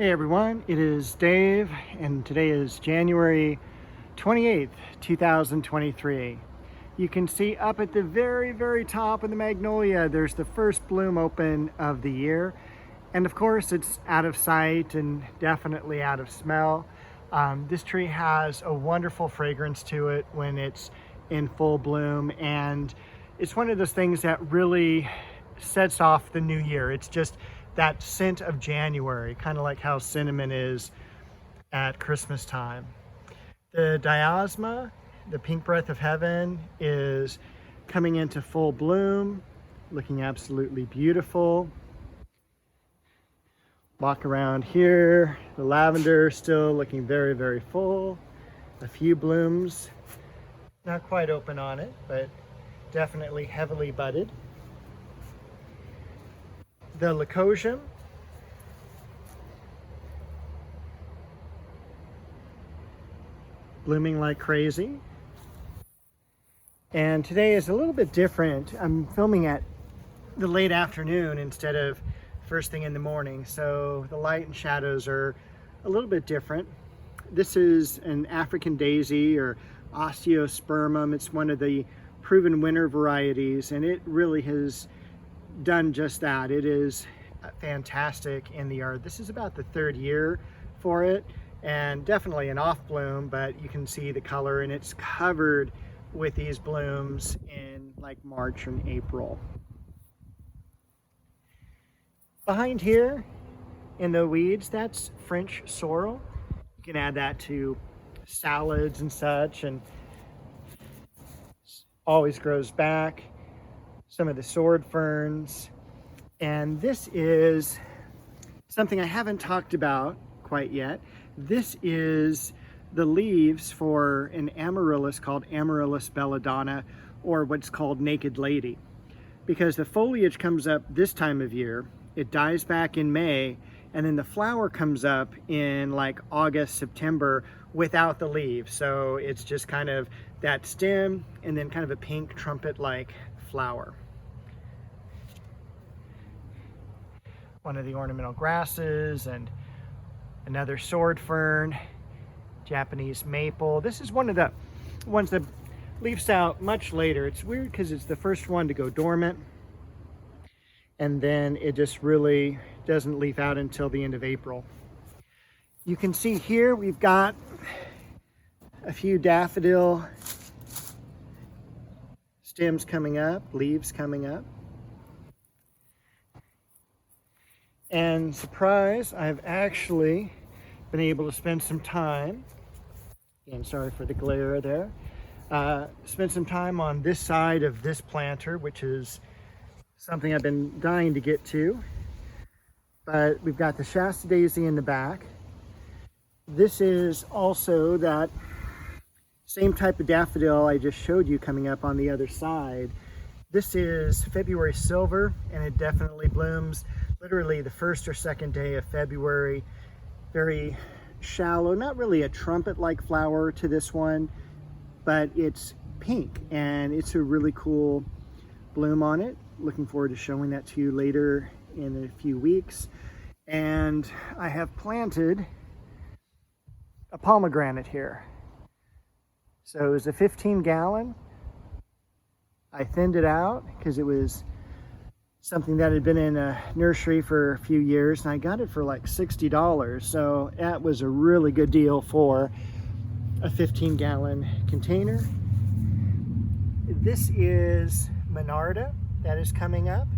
Hey everyone, it is Dave, and today is January 28th, 2023. You can see up at the very top of the magnolia, there's the first bloom open of the year. And of course, it's out of sight and definitely out of smell. This tree has a wonderful fragrance to it when it's in full bloom, and it's one of those things that really sets off the new year. It's just that scent of January, kind of like how cinnamon is at Christmas time. The diosma, the pink breath of heaven, is coming into full bloom, looking absolutely beautiful. Walk around here, the lavender still looking very full. A few blooms, not quite open on it, but definitely heavily budded. The leucosium, blooming like crazy. And today is a little bit different. I'm filming at the late afternoon instead of first thing in the morning, so the light and shadows are a little bit different. This is an African daisy, or osteospermum. It's one of the proven winter varieties, and it really has done just that. It is fantastic in the yard. This is about the third year for it, and definitely an off bloom, but you can see the color, and it's covered with these blooms in like March and April. Behind here in the weeds, that's French sorrel. You can add that to salads and such, and always grows back. Some of the sword ferns. And this is something I haven't talked about quite yet. This is the leaves for an amaryllis called Amaryllis belladonna, or what's called naked lady. Because the foliage comes up this time of year, it dies back in May, and then the flower comes up in like August, September without the leaves. So it's just kind of that stem and then kind of a pink trumpet-like flower. One of the ornamental grasses, and another sword fern, Japanese maple. This is one of the ones that leaves out much later. It's weird because it's the first one to go dormant, and then it just really doesn't leaf out until the end of April. You can see here we've got a few daffodil stems coming up, leaves coming up. And surprise, I've actually been able to spend some time, and sorry for the glare there, spend some time on this side of this planter, which is something I've been dying to get to. But we've got the Shasta daisy in the back. This is also that same type of daffodil I just showed you coming up on the other side. This is February silver, and it definitely blooms literally the first or second day of February. Very shallow, not really a trumpet-like flower to this one, but it's pink, and it's a really cool bloom on it. Looking forward to showing that to you later in a few weeks. And I have planted a pomegranate here. So it was a 15-gallon. I thinned it out because it was something that had been in a nursery for a few years, and I got it for like $60. So that was a really good deal for a 15-gallon container. This is Monarda that is coming up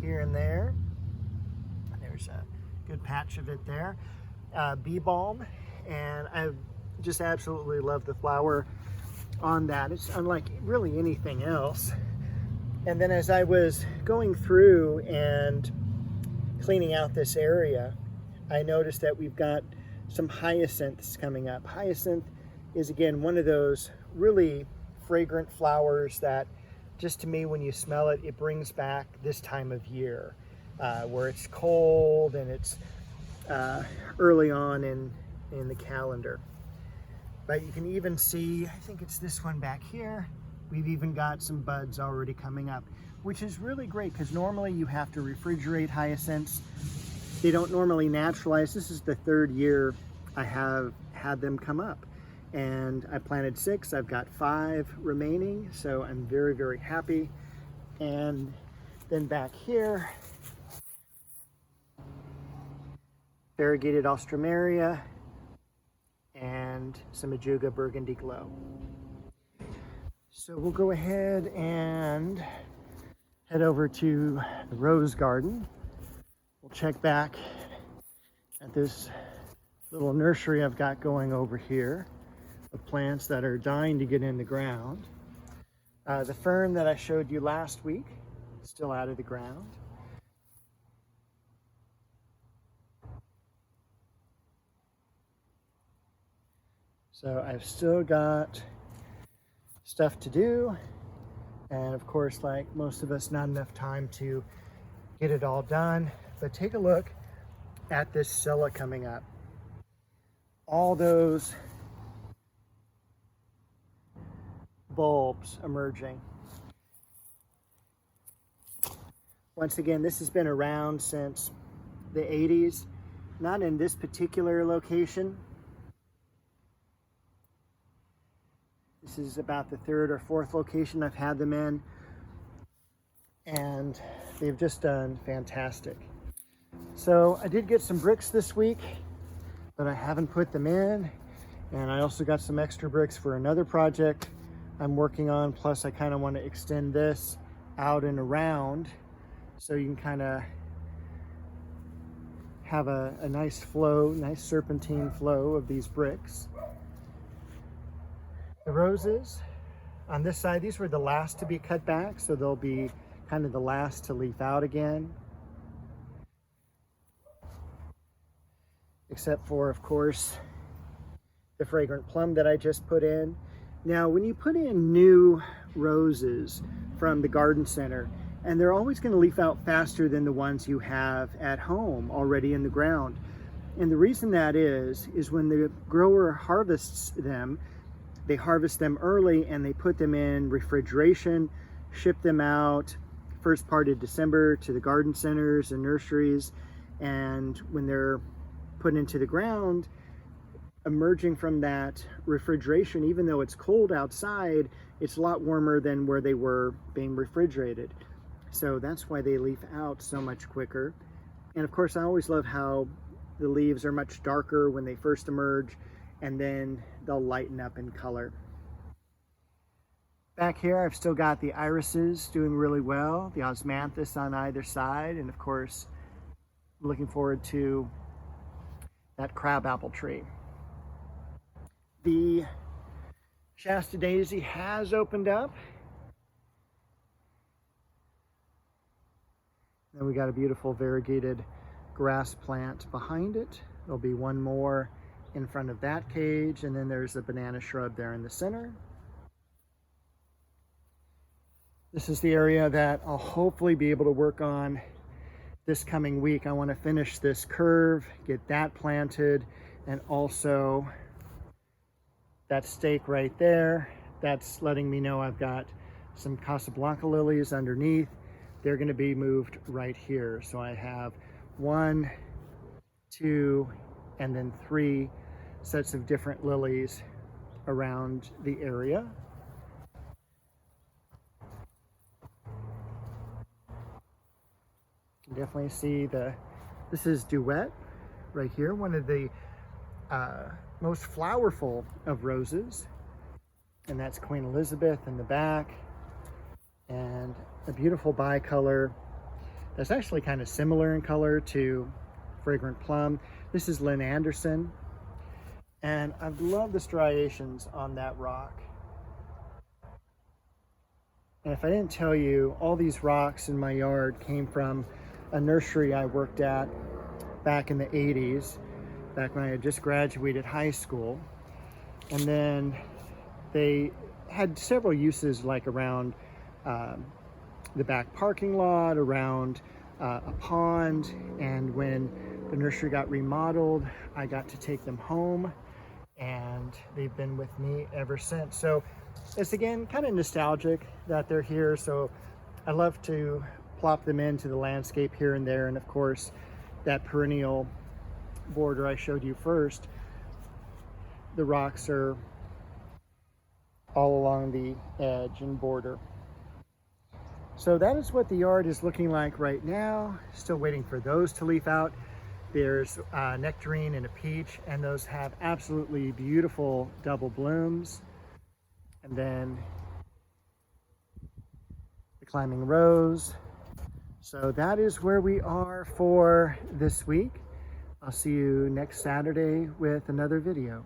here and there. There's a good patch of it there. Bee balm, and I just absolutely love the flower on that. It's unlike really anything else. And then as I was going through and cleaning out this area, I noticed that we've got some hyacinths coming up. Hyacinth is, again, one of those really fragrant flowers that just, to me, when you smell it, it brings back this time of year where it's cold and it's early on in the calendar. But you can even see, I think it's this one back here, we've even got some buds already coming up, which is really great because normally you have to refrigerate hyacinths. They don't normally naturalize. This is the third year I have had them come up, and I planted 6. I've got 5 remaining, so I'm very, very happy. And then back here, variegated Alstroemeria and some Ajuga Burgundy Glow. So we'll go ahead and head over to the rose garden. We'll check back at this little nursery I've got going over here of plants that are dying to get in the ground. The fern that I showed you last week is still out of the ground. So I've still got stuff to do, and of course, like most of us, not enough time to get it all done. But take a look at this scilla coming up. All those bulbs emerging. Once again, this has been around since the 80s, not in this particular location. This is about the 3rd or 4th location I've had them in, and they've just done fantastic. So I did get some bricks this week, but I haven't put them in, and I also got some extra bricks for another project I'm working on. Plus I kind of want to extend this out and around so you can kind of have a nice flow, nice serpentine flow of these bricks. The roses on this side, these were the last to be cut back, so they'll be kind of the last to leaf out again. Except for, of course, the fragrant plum that I just put in. Now, when you put in new roses from the garden center, and they're always going to leaf out faster than the ones you have at home already in the ground. And the reason that is when the grower harvests them, they harvest them early and they put them in refrigeration, ship them out first part of December to the garden centers and nurseries. And when they're put into the ground, emerging from that refrigeration, even though it's cold outside, it's a lot warmer than where they were being refrigerated. So that's why they leaf out so much quicker. And of course, I always love how the leaves are much darker when they first emerge, and then they'll lighten up in color. Back here, I've still got the irises doing really well, the osmanthus on either side, and of course, looking forward to that crabapple tree. The Shasta daisy has opened up. Then we got a beautiful variegated grass plant behind it. There'll be one more in front of that cage, and then there's a banana shrub there in the center. This is the area that I'll hopefully be able to work on this coming week. I want to finish this curve, get that planted, and also that stake right there, that's letting me know I've got some Casablanca lilies underneath. They're going to be moved right here. So I have 1, 2, and then 3 sets of different lilies around the area. You can definitely see this is Duet right here, one of the most flowerful of roses, and that's Queen Elizabeth in the back, and a beautiful bicolor that's actually kind of similar in color to Fragrant Plum. This is Lynn Anderson, and I love the striations on that rock. And if I didn't tell you, all these rocks in my yard came from a nursery I worked at back in the 80s, back when I had just graduated high school. And then they had several uses, like around the back parking lot, around a pond, and when the nursery got remodeled, I got to take them home, and they've been with me ever since. So it's, again, kind of nostalgic that they're here, so I love to plop them into the landscape here and there. And of course, that perennial border I showed you first, the rocks are all along the edge and border. So that is what the yard is looking like right now. Still waiting for those to leaf out. There's a nectarine and a peach, and those have absolutely beautiful double blooms. And then the climbing rose. So that is where we are for this week. I'll see you next Saturday with another video.